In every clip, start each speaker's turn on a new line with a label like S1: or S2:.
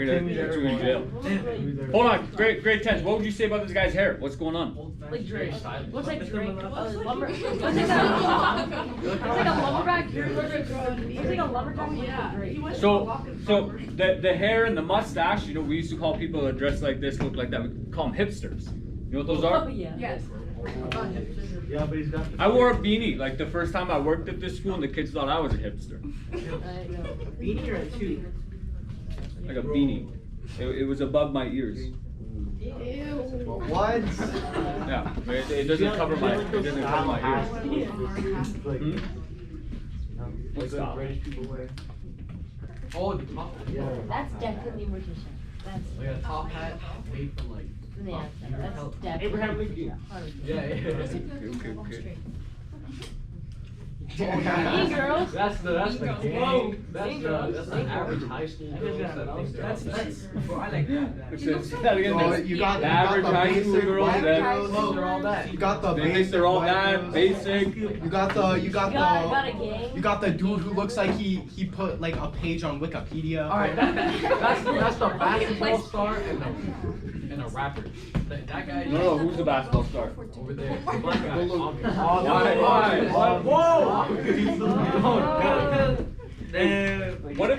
S1: We're gonna put you in jail. Hold on, grade 10. What would you say about this guy's hair? What's going on?
S2: Like Drake. Looks like Drake. Lumber. Looks like a lumberback. Looks like a lumberjack. Yeah.
S1: So the hair and the mustache, you know, we used to call people that dress like this, look like that, we call them hipsters. You know what those are?
S2: Oh, yeah. Yes.
S3: Yeah, but he's got.
S1: I wore a beanie like the first time I worked at this school, and the kids thought I was a hipster.
S3: Beanie or a tube?
S1: Like a beanie. It was above my ears.
S4: What?
S1: Yeah, but it doesn't cover my ears. Hmm? What's that?
S3: British people wear.
S5: Oh, the top.
S3: Yeah.
S2: That's definitely mortician. That's
S5: Like a top hat made from like.
S2: yeah. That's definitely.
S3: Abraham Lincoln.
S5: Yeah, yeah.
S1: Okay.
S2: Mean Girls.
S5: That's the gang. That's
S2: Mean
S5: the
S2: Girls.
S5: average high school girl that thinks they're all the same.
S3: I like that.
S1: Which is that again?
S4: Bro,
S1: the
S4: you got
S1: the average
S4: the
S1: high school
S4: basic
S1: girls
S4: white
S1: that
S4: girls.
S5: They're all that.
S4: You got the
S1: they think
S4: basic
S1: they're all
S4: white
S1: that
S4: girls.
S1: basic.
S4: You got the
S2: Got a gang.
S4: dude who looks like he put like a page on Wikipedia.
S5: All right, that's the basketball star and a rapper. That guy.
S1: No, who's the basketball star?
S5: Over there. The black guy.
S1: Why?
S5: Whoa!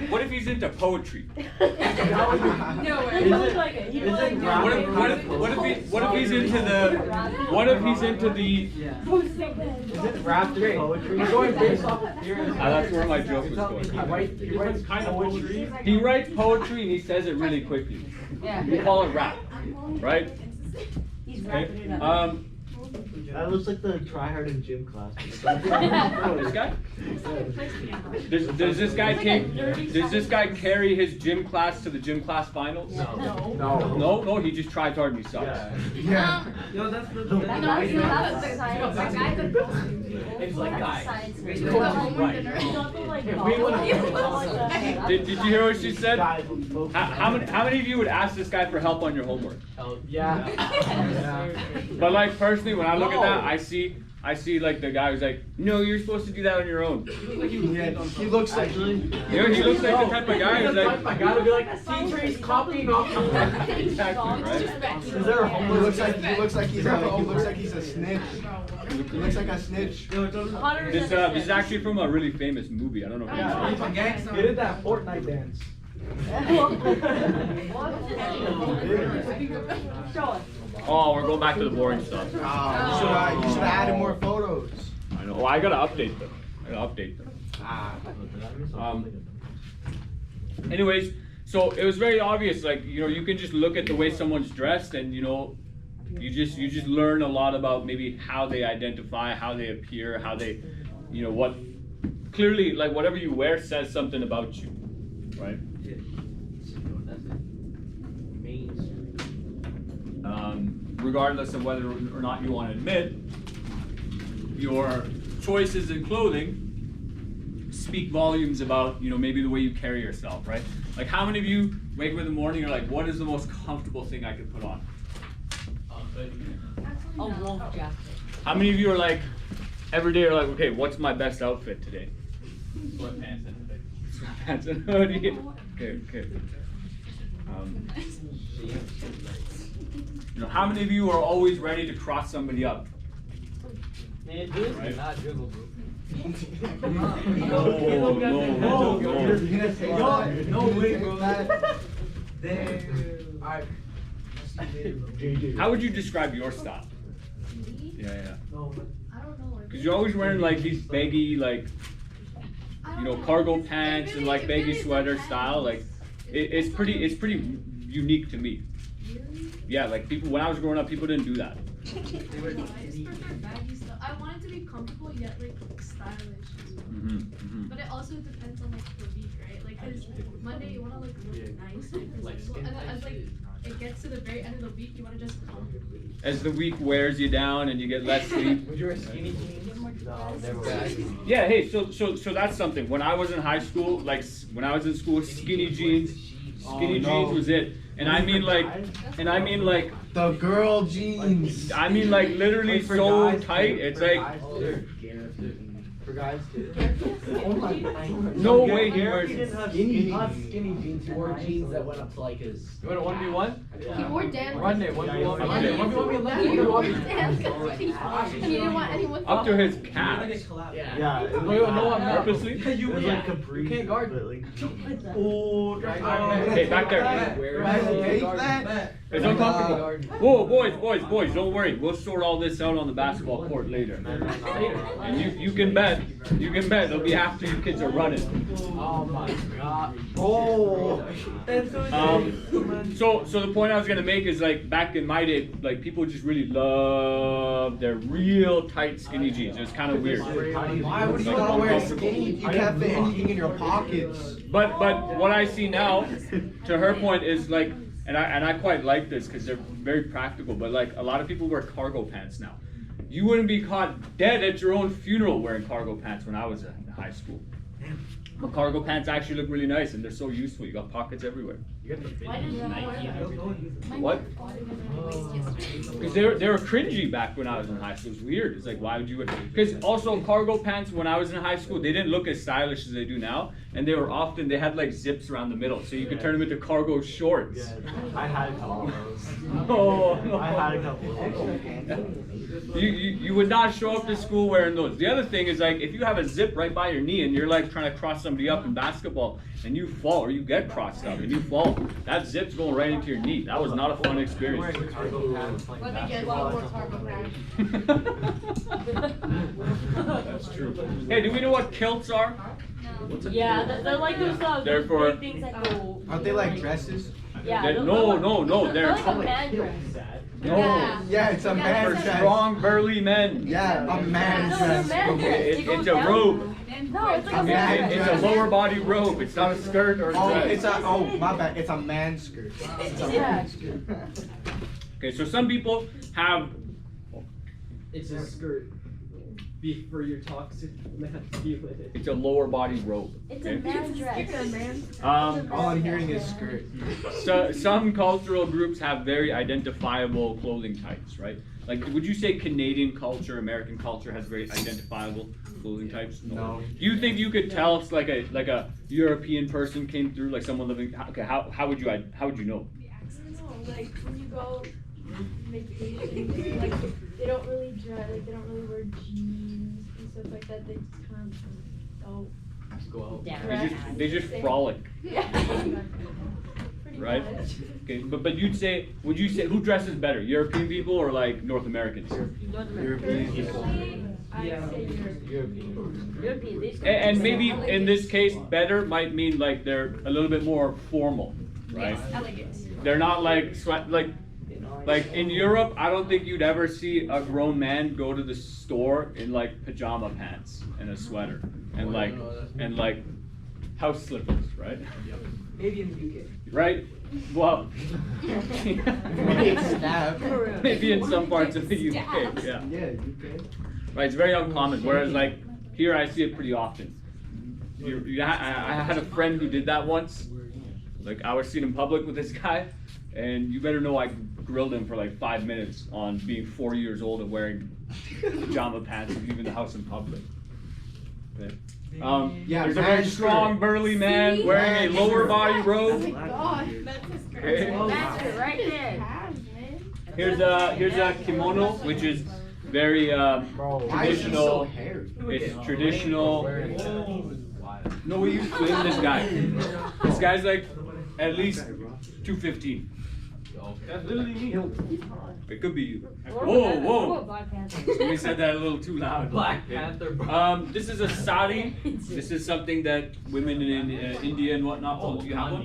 S1: What if he's into poetry?
S2: No way. He looks like it. He looks like
S1: What if he's into the
S3: Raptor poetry. He's going based off of theory.
S1: that's where my joke was going.
S3: He writes kind of poetry.
S1: He writes poetry and he says it really quickly.
S2: Yeah.
S1: We call it rap, right?
S2: He's
S1: Okay.
S2: rapping it up.
S3: That looks like the tryhard in gym class.
S1: This guy? Does this guy carry his gym class to the gym class finals? No, he just tries hard and he sucks.
S4: Yeah.
S3: Yo, that's the.
S5: It's like guys.
S1: Did you hear what she said? How many of you would ask this guy for help on your homework?
S5: Yeah.
S1: But like personally, when I look at that, I see like the guy who's like, no, you're supposed to do that on your own.
S4: Yeah, he looks like
S1: You know, he looks like the type of guy who's like,
S5: I gotta be like, teacher, he's copying off.
S1: exactly, right?
S3: Is there a
S4: he
S3: homework?
S4: looks like he's a snitch. He looks like a snitch.
S1: This is actually from a really famous movie. I don't know if you know.
S3: He did that Fortnite dance.
S2: Show us.
S1: Oh, we're going back to the boring stuff.
S4: You should have added more photos.
S1: I know. Well, I gotta update them. Anyways, so it was very obvious. Like, you know, you can just look at the way someone's dressed, and you know, you just learn a lot about maybe how they identify, how they appear, how they, you know, what. Clearly, like whatever you wear says something about you, right? Regardless of whether or not you want to admit, your choices in clothing speak volumes about, you know, maybe the way you carry yourself, right? Like, how many of you wake up in the morning and are like, what is the most comfortable thing I could put on?
S2: A wolf jacket.
S1: How many of you are like, every day are like, okay, what's my best outfit today?
S5: Sweatpants and hoodie.
S1: Sweatpants and hoodie. Okay. You know, how many of you are always ready to cross somebody up?
S5: Man, this is not dribble, bro.
S3: No way, bro.
S1: How would you describe your style? Yeah.
S6: I don't know.
S1: Because you're always wearing like these baggy, like, you know, cargo pants and like baggy sweater style. Like, it's pretty unique to me. Yeah, like people, when I was growing up, people didn't do that.
S6: I just prefer baggy stuff. I want it to be comfortable yet like stylish. But it also depends on like the week, right? Like, cause Monday you wanna like look nice and presentable, and then as like it gets to the very end of the week, you wanna just comfortably.
S1: As the week wears you down and you get less sleep.
S5: Would you wear skinny jeans? No, never.
S1: Yeah, hey, so that's something. When I was in high school, like when I was in school, skinny jeans was it. And I mean like
S4: The girl jeans.
S1: I mean like literally so tight. It's like
S3: For guys too.
S4: Oh my God.
S1: No way he wears.
S3: He didn't have skinny, not skinny jeans. He wore jeans that went up to like his.
S5: You want a 1v1?
S6: He wore Dan.
S5: Run it, 1v1.
S1: Okay.
S5: 1v1 me left.
S6: He
S5: 1v1
S6: wore
S5: me.
S6: Dan because he didn't want anyone.
S1: Up to his calves.
S3: Yeah.
S4: Yeah.
S5: No, no, I'm
S1: Purposely?
S4: It was like
S5: You
S4: Capri.
S5: can't guard.
S4: but like-
S1: Hey, back there.
S4: Take that.
S1: It's uncomfortable. Whoa, boys, don't worry. We'll sort all this out on the basketball court later. And you can bet it'll be after you kids are running.
S5: Oh my god.
S4: Oh.
S1: So the point I was gonna make is like back in my day, like people just really loved their real tight skinny jeans. It was kind of weird.
S4: Why would you want to wear skinny? You can't fit anything in your pockets.
S1: But what I see now, to her point, is like, and I quite like this because they're very practical. But like a lot of people wear cargo pants now. You wouldn't be caught dead at your own funeral wearing cargo pants when I was in high school. But cargo pants actually look really nice and they're so useful. You got pockets everywhere.
S2: Why did you Nike and everything?
S1: What? Because they were cringy back when I was in high school. It's weird. It's like, why would you wear? Because also cargo pants when I was in high school, they didn't look as stylish as they do now, and they had like zips around the middle, so you could turn them into cargo shorts.
S4: Yeah, I had a couple of those.
S1: Oh,
S4: I had a couple of those.
S1: You would not show up to school wearing those. The other thing is like if you have a zip right by your knee and you're like trying to cross somebody up in basketball and you fall or you get crossed up and you fall, that zip's going right into your knee. That was not a fun experience.
S2: Let me get one more cargo pants.
S1: That's true. Hey, do we know what kilts are?
S2: Yeah, they're like those
S1: They're for-
S2: big things that go.
S4: Aren't they like dresses?
S2: Yeah.
S1: No,
S2: They're
S1: they're
S2: like a man dress.
S1: no.
S4: Yeah, it's a man
S1: For
S4: dress.
S1: strong, burly men.
S4: Yeah, a man
S2: No,
S4: dress.
S2: they're man dress.
S1: It's
S2: It goes
S1: a
S2: down.
S1: robe.
S2: No, it's like a
S4: Yeah,
S2: man
S1: It's
S2: dress.
S1: a lower body robe. It's not a skirt or a
S4: Oh,
S1: dress.
S4: my bad. It's a man skirt. It's a
S2: Yeah.
S4: man skirt.
S1: Okay, so some people have.
S3: It's a skirt. Be for your toxic masculinity.
S1: It's a lower body robe.
S2: It's a
S1: Okay?
S2: man dress.
S4: All I'm hearing is skirt.
S1: So some cultural groups have very identifiable clothing types, right? Like, would you say Canadian culture, American culture has very identifiable clothing types?
S4: No.
S1: Do you think you could tell if like a European person came through, like someone living? Okay, how would you know?
S6: I don't know, like when you go vacation, like they don't really dress, like they don't really wear jeans and stuff like that. They just kind of
S5: Go out.
S1: They just frolic,
S6: yeah. Pretty
S1: right?
S6: much.
S1: Okay, but would you say who dresses better, European people or like North Americans?
S4: European people.
S6: I'd say Europe.
S2: European.
S1: And maybe in this case, better might mean like they're a little bit more formal, right?
S6: Elegant.
S1: They're not like sweat like in Europe. I don't think you'd ever see a grown man go to the store in like pajama pants and a sweater and like house slippers, right?
S3: Maybe in the UK.
S1: Right? Well, maybe in some parts of the UK, yeah.
S4: Yeah, you can.
S1: Right, it's very uncommon. Whereas like here, I see it pretty often. I had a friend who did that once. Like I was seen in public with this guy, and you better know I grilled him for like 5 minutes on being 40 years old and wearing pajama pants and leaving the house in public. Okay.
S4: Yeah,
S1: there's a
S4: man
S1: very
S4: skirt.
S1: strong, burly man
S6: See?
S1: wearing a
S4: Man
S1: lower
S4: skirt.
S1: body
S6: Oh my
S1: robe.
S6: god, that's a skirt.
S1: Okay.
S2: That's it, right there.
S1: Here's a kimono, which is very
S4: Why is he so
S1: traditional.
S4: hairy?
S1: It's traditional. No, we used to this guy. This guy's like at least 215.
S5: That's literally me.
S1: It could be you.
S2: Or
S1: Whoa,
S2: what
S1: whoa.
S2: Black Panther?
S1: We said that a little too loud.
S5: Black Panther, bro.
S1: This is a sari. This is something that women in India and whatnot. Oh, do you have one?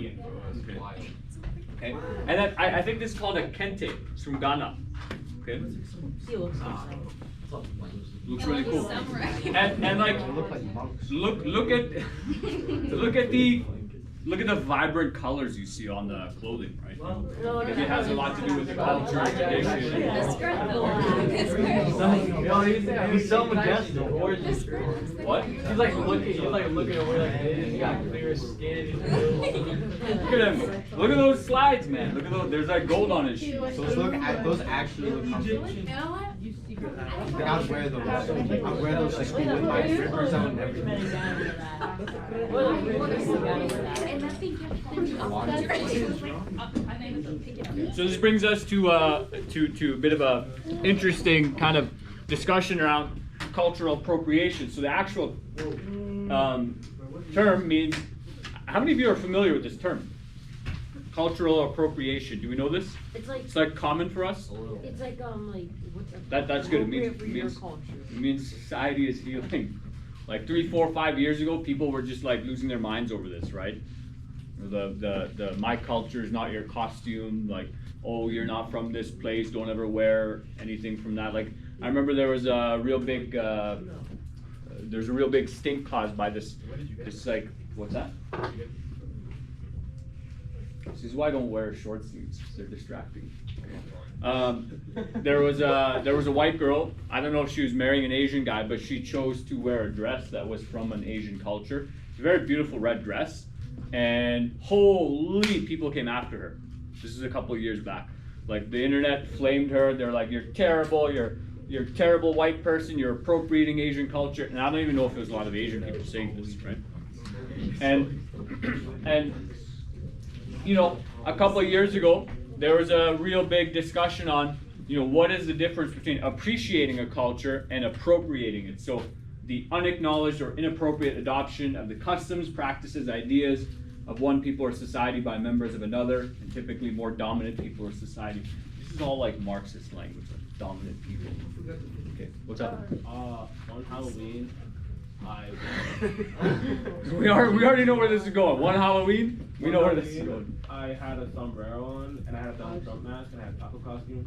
S1: Okay. And then I think this is called a kente. It's from Ghana. Okay.
S2: He looks good.
S1: Looks really cool.
S6: Samurai.
S1: And like
S4: They look like monks.
S1: look at look at the vibrant colors you see on the clothing, right?
S2: No,
S1: Like, it has a lot to do with the culture, tradition.
S3: He's so majestic.
S5: Gorgeous.
S1: What?
S5: He's like looking away like this. He got clear skin.
S1: Look at him. Look at those slides, man. Look at those. There's like gold on his shoes.
S4: Those actually look comfortable.
S6: You know what?
S4: Like, I'd wear those. I'd wear those to school with my rippers out and everything.
S6: And that thing
S1: So this brings us to a bit of a interesting kind of discussion around cultural appropriation. So the actual term means. How many of you are familiar with this term? Cultural appropriation. Do we know this? It's like common for us.
S2: It's like what's
S1: That's good. It means
S2: appropriate for your culture.
S1: it means society is healing. Like 3, 4, 5 years ago, people were just like losing their minds over this, right? The my culture is not your costume. Like, oh, you're not from this place. Don't ever wear anything from that. Like, I remember there was a real big there's a real big stink caused by this like, what's that? This is why I don't wear short sleeves. They're distracting. There was a white girl. I don't know if she was marrying an Asian guy, but she chose to wear a dress that was from an Asian culture. It's a very beautiful red dress, and holy, people came after her. This is a couple of years back. Like, the internet flamed her. They're like, "You're terrible. You're a terrible white person. You're appropriating Asian culture." And I don't even know if there's a lot of Asian people saying this, right? And you know, a couple of years ago, there was a real big discussion on, you know, what is the difference between appreciating a culture and appropriating it. So the unacknowledged or inappropriate adoption of the customs, practices, ideas of one people or society by members of another, and typically more dominant people or society. This is all like Marxist language, like dominant people. Okay, what's up?
S7: On Halloween,
S1: We already know where this is going. One Halloween, we know where this is going.
S7: I had a sombrero on, and I had a Donald Trump mask, and I had a taco costume.